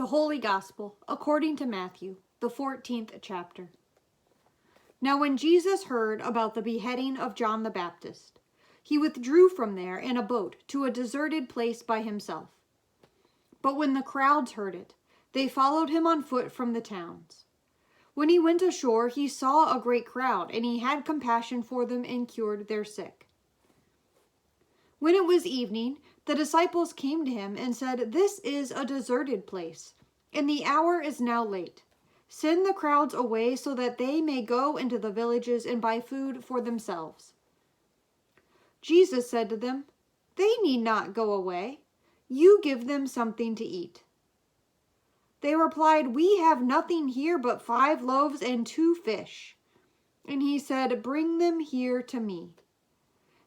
The Holy Gospel, according to Matthew, the 14th chapter. Now when Jesus heard about the beheading of John the Baptist, he withdrew from there in a boat to a deserted place by himself. But when the crowds heard it, they followed him on foot from the towns. When he went ashore, he saw a great crowd, and he had compassion for them and cured their sick. When it was evening, the disciples came to him and said, "This is a deserted place, and the hour is now late. Send the crowds away so that they may go into the villages and buy food for themselves." Jesus said to them, "They need not go away. You give them something to eat." They replied, "We have nothing here but 5 loaves and 2 fish." And he said, "Bring them here to me."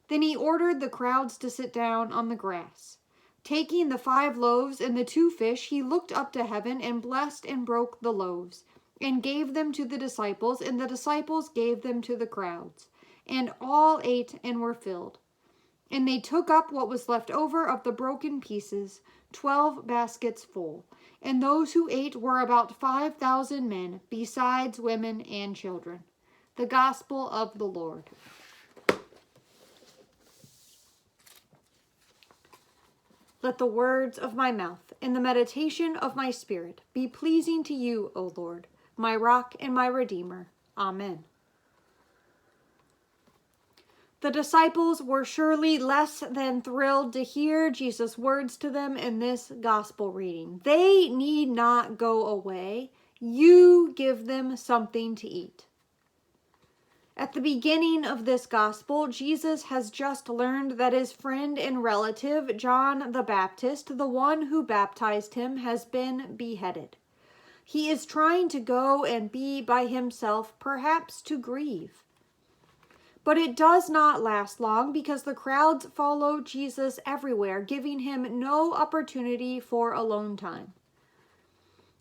Then he ordered the crowds to sit down on the grass. Taking the 5 loaves and the 2 fish, he looked up to heaven and blessed and broke the loaves, and gave them to the disciples, and the disciples gave them to the crowds. And all ate and were filled. And they took up what was left over of the broken pieces, 12 baskets full. And those who ate were about 5,000 men, besides women and children. The Gospel of the Lord. Let the words of my mouth and the meditation of my spirit be pleasing to you, O Lord, my rock and my redeemer. Amen. The disciples were surely less than thrilled to hear Jesus' words to them in this gospel reading. They need not go away. You give them something to eat. At the beginning of this gospel, Jesus has just learned that his friend and relative, John the Baptist, the one who baptized him, has been beheaded. He is trying to go and be by himself, perhaps to grieve. But it does not last long because the crowds follow Jesus everywhere, giving him no opportunity for alone time.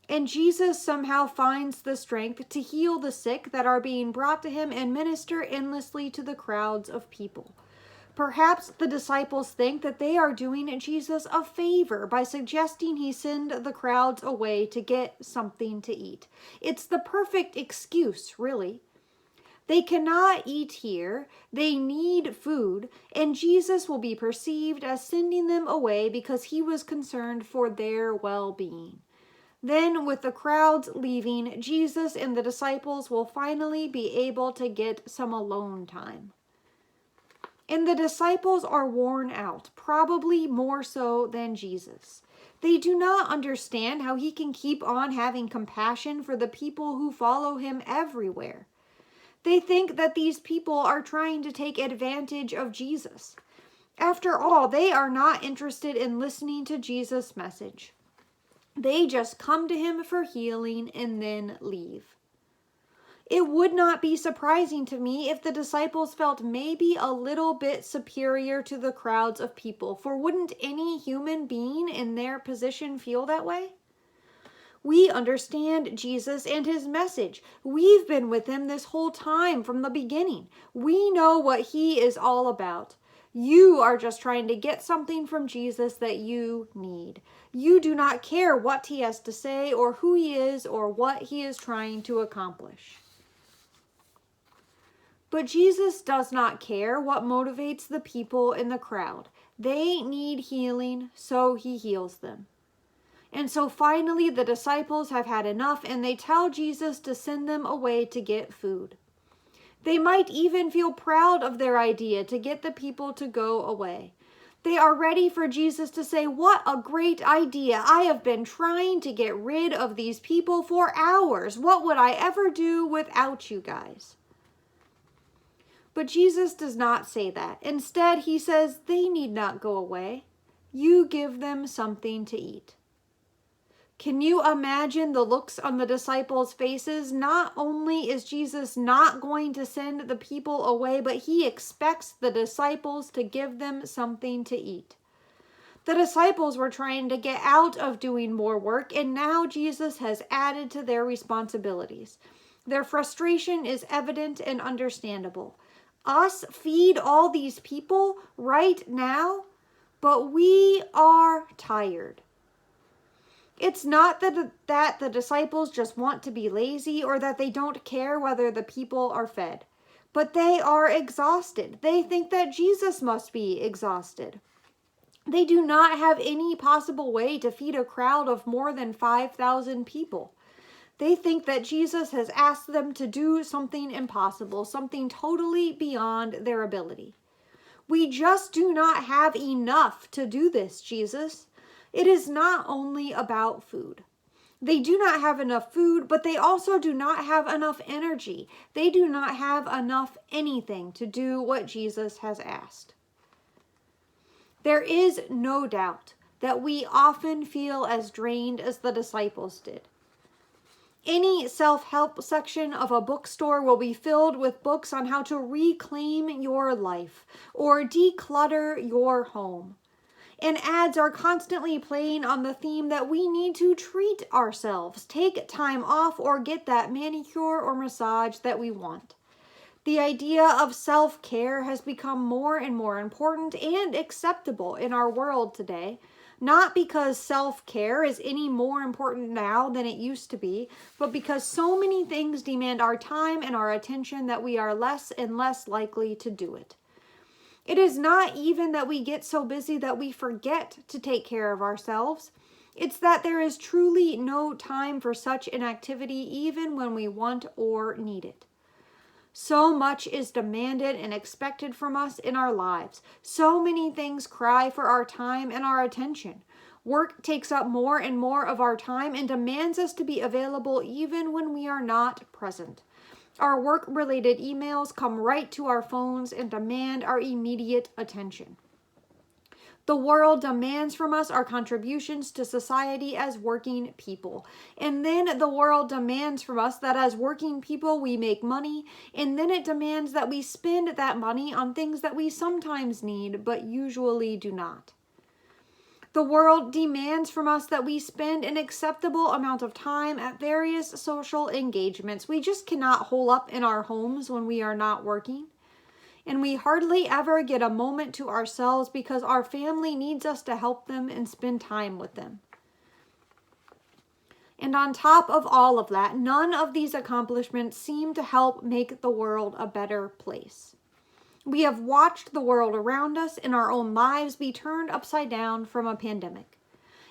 And Jesus somehow finds the strength to heal the sick that are being brought to him and minister endlessly to the crowds of people. Perhaps the disciples think that they are doing Jesus a favor by suggesting he send the crowds away to get something to eat. It's the perfect excuse, really. They cannot eat here, they need food, and Jesus will be perceived as sending them away because he was concerned for their well-being. Then, with the crowds leaving, Jesus and the disciples will finally be able to get some alone time. And the disciples are worn out, probably more so than Jesus. They do not understand how he can keep on having compassion for the people who follow him everywhere. They think that these people are trying to take advantage of Jesus. After all, they are not interested in listening to Jesus' message. They just come to him for healing and then leave. It would not be surprising to me if the disciples felt maybe a little bit superior to the crowds of people, for wouldn't any human being in their position feel that way? We understand Jesus and his message. We've been with him this whole time from the beginning. We know what he is all about. You are just trying to get something from Jesus that you need. You do not care what he has to say or who he is or what he is trying to accomplish. But Jesus does not care what motivates the people in the crowd. They need healing, so he heals them. And so finally the disciples have had enough and they tell Jesus to send them away to get food. They might even feel proud of their idea to get the people to go away. They are ready for Jesus to say, "What a great idea. I have been trying to get rid of these people for hours. What would I ever do without you guys?" But Jesus does not say that. Instead, he says, they need not go away. You give them something to eat. Can you imagine the looks on the disciples' faces? Not only is Jesus not going to send the people away, but he expects the disciples to give them something to eat. The disciples were trying to get out of doing more work, and now Jesus has added to their responsibilities. Their frustration is evident and understandable. Us feed all these people right now, but we are tired. It's not that the disciples just want to be lazy or that they don't care whether the people are fed, but they are exhausted. They think that Jesus must be exhausted. They do not have any possible way to feed a crowd of more than 5,000 people. They think that Jesus has asked them to do something impossible, something totally beyond their ability. We just do not have enough to do this, Jesus. It is not only about food. They do not have enough food, but they also do not have enough energy. They do not have enough anything to do what Jesus has asked. There is no doubt that we often feel as drained as the disciples did. Any self-help section of a bookstore will be filled with books on how to reclaim your life or declutter your home. And ads are constantly playing on the theme that we need to treat ourselves, take time off, or get that manicure or massage that we want. The idea of self-care has become more and more important and acceptable in our world today, not because self-care is any more important now than it used to be, but because so many things demand our time and our attention that we are less and less likely to do it. It is not even that we get so busy that we forget to take care of ourselves. It's that there is truly no time for such an activity even when we want or need it. So much is demanded and expected from us in our lives. So many things cry for our time and our attention. Work takes up more and more of our time and demands us to be available even when we are not present. Our work-related emails come right to our phones and demand our immediate attention. The world demands from us our contributions to society as working people. And then the world demands from us that as working people we make money, and then it demands that we spend that money on things that we sometimes need but usually do not. The world demands from us that we spend an acceptable amount of time at various social engagements. We just cannot hole up in our homes when we are not working. And we hardly ever get a moment to ourselves because our family needs us to help them and spend time with them. And on top of all of that, none of these accomplishments seem to help make the world a better place. We have watched the world around us and our own lives be turned upside down from a pandemic.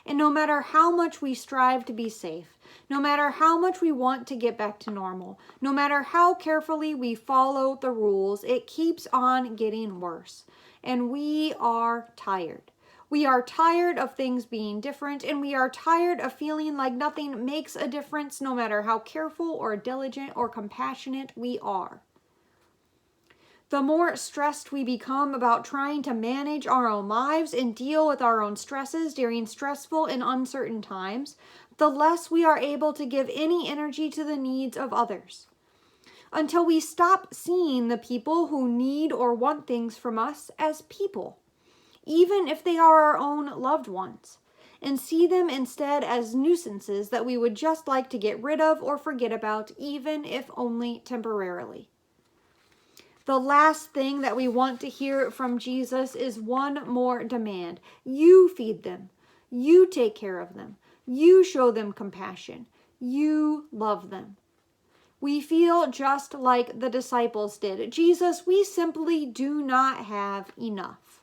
And no matter how much we strive to be safe, no matter how much we want to get back to normal, no matter how carefully we follow the rules, it keeps on getting worse. And we are tired. We are tired of things being different, and we are tired of feeling like nothing makes a difference no matter how careful or diligent or compassionate we are. The more stressed we become about trying to manage our own lives and deal with our own stresses during stressful and uncertain times, the less we are able to give any energy to the needs of others. Until we stop seeing the people who need or want things from us as people, even if they are our own loved ones, and see them instead as nuisances that we would just like to get rid of or forget about, even if only temporarily. The last thing that we want to hear from Jesus is one more demand. You feed them. You take care of them. You show them compassion. You love them. We feel just like the disciples did. Jesus, we simply do not have enough.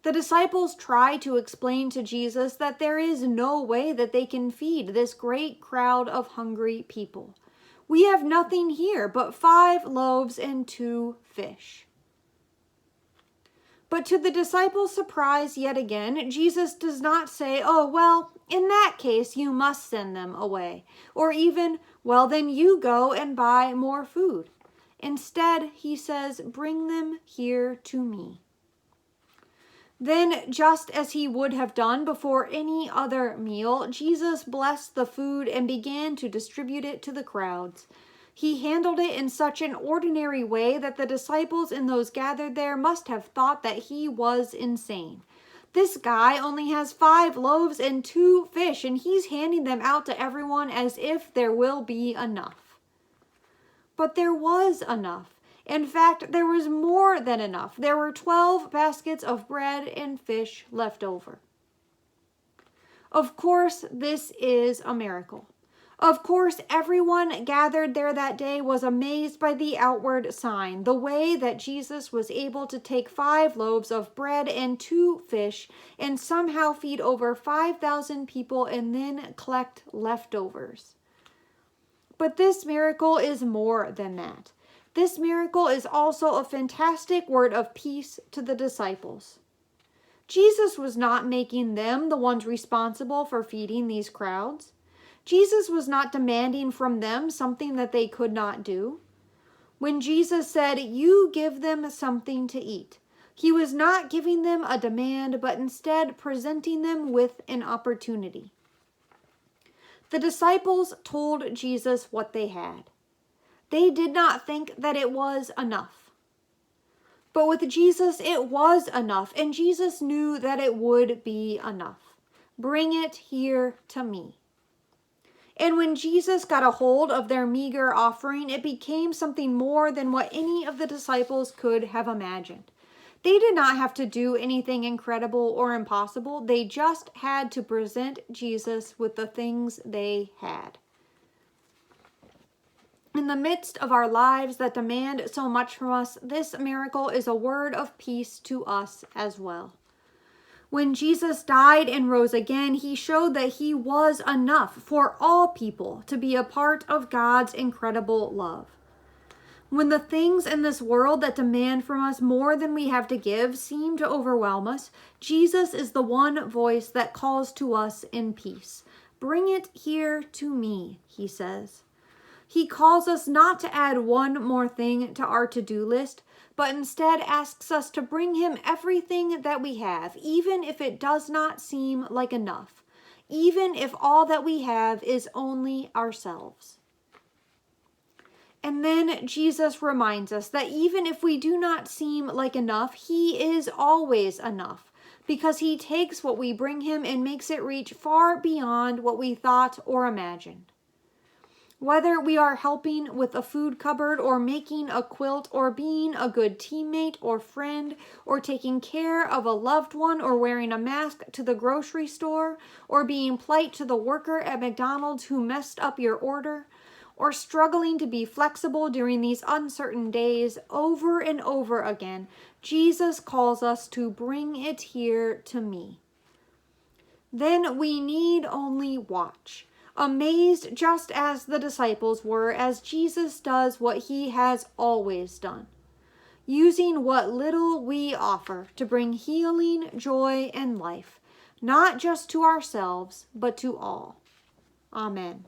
The disciples try to explain to Jesus that there is no way that they can feed this great crowd of hungry people. We have nothing here but 5 loaves and 2 fish. But to the disciples' surprise yet again, Jesus does not say, oh, well, in that case, you must send them away. Or even, well, then you go and buy more food. Instead, he says, bring them here to me. Then, just as he would have done before any other meal, Jesus blessed the food and began to distribute it to the crowds. He handled it in such an ordinary way that the disciples and those gathered there must have thought that he was insane. This guy only has 5 loaves and 2 fish, and he's handing them out to everyone as if there will be enough. But there was enough. In fact, there was more than enough. There were 12 baskets of bread and fish left over. Of course, this is a miracle. Of course, everyone gathered there that day was amazed by the outward sign, the way that Jesus was able to take 5 loaves of bread and 2 fish and somehow feed over 5,000 people and then collect leftovers. But this miracle is more than that. This miracle is also a fantastic word of peace to the disciples. Jesus was not making them the ones responsible for feeding these crowds. Jesus was not demanding from them something that they could not do. When Jesus said, "You give them something to eat," he was not giving them a demand, but instead presenting them with an opportunity. The disciples told Jesus what they had. They did not think that it was enough. But with Jesus, it was enough, and Jesus knew that it would be enough. Bring it here to me. And when Jesus got a hold of their meager offering, it became something more than what any of the disciples could have imagined. They did not have to do anything incredible or impossible. They just had to present Jesus with the things they had. In the midst of our lives that demand so much from us, this miracle is a word of peace to us as well. When Jesus died and rose again, he showed that he was enough for all people to be a part of God's incredible love. When the things in this world that demand from us more than we have to give seem to overwhelm us, Jesus is the one voice that calls to us in peace. Bring it here to me, he says. He calls us not to add one more thing to our to-do list, but instead asks us to bring him everything that we have, even if it does not seem like enough, even if all that we have is only ourselves. And then Jesus reminds us that even if we do not seem like enough, he is always enough, because he takes what we bring him and makes it reach far beyond what we thought or imagined. Whether we are helping with a food cupboard or making a quilt or being a good teammate or friend or taking care of a loved one or wearing a mask to the grocery store or being polite to the worker at McDonald's who messed up your order or struggling to be flexible during these uncertain days, over and over again, Jesus calls us to bring it here to me. Then we need only watch, amazed just as the disciples were, as Jesus does what he has always done, using what little we offer to bring healing, joy, and life, not just to ourselves, but to all. Amen.